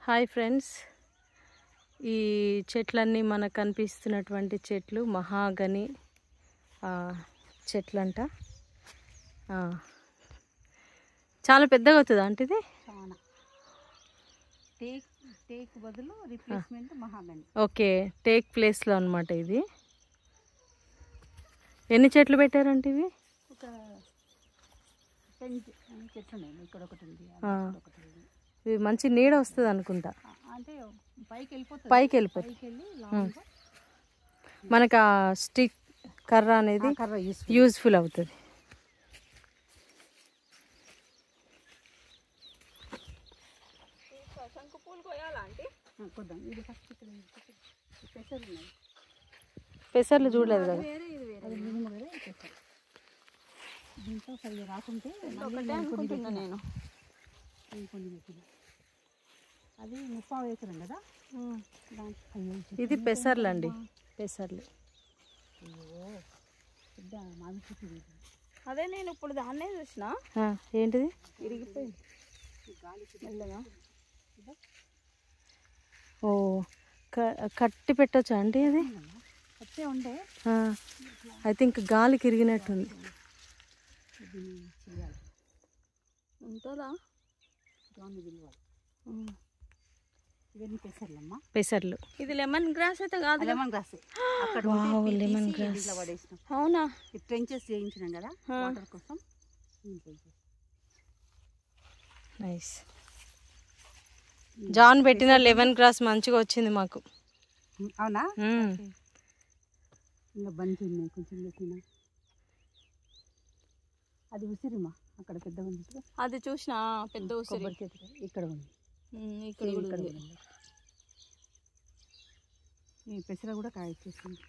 Hi friends, ఈ చెట్లన్నీ మనకు కనిపిస్తున్నటువంటి చెట్లు మహాగని చెట్లంట. చాలా పెద్దగా అవుతుంది అంటే ఇది చాలా టేక్ బదులు రిప్లేస్మెంట్ మహాగని. ఓకే, టేక్ ప్లేస్లో అనమాట ఇది. ఎన్ని చెట్లు పెట్టారంటే ఇవి? ఒక 10 చెట్లు ఉన్నాయి. ఇక్కడ ఒకటి ఉంది, ఇవి మంచి నీడ వస్తుంది అనుకుంటా. అంటే పైకి వెళ్ళిపోతుంది. మనకు ఆ స్టిక్ కర్ర అనేది యూజ్ఫుల్ అవుతుంది. పెసర్లు చూడలేదు కదా. దీంట్లో సరిగ్గా రాకుంటే నేను అది 30 ఎకరం కదా. ఇది పెసర్లు అండి, పెసర్లు. అదే నేను ఇప్పుడు దాన్నే చూసిన. ఏంటిది? ఇరిగిపోయింది. ఓ, కట్టి పెట్టొచ్చా అండి అది? కట్టే ఉండే, ఐ థింక్ గాలికి ఇరిగినట్టుంది. ఉంటుందా? ఇవన్నీ పెసర్లమ్మా, పెసర్లు. ఇది లెమన్ గ్రాస్ అయితే కాదు. Lemon grass. Lemon grass. అవునా? ట్రెంచెస్ చేయించినాం కదా వాటర్ కోసం. నైస్. జాన్ పెట్టిన లెమన్ గ్రాస్ మంచిగా వచ్చింది మాకు. అవునా? ఇంకా బంతి ఉన్నాయి కొంచెం పెట్టిన. అది ఉసిరిమా, అక్కడ పెద్ద ఉంది. అది చూసిన పెద్ద ఉసిరి ఇక్కడ ఉంది. ఇక్కడ ఈ పెసర కూడా కాయ వచ్చేసింది.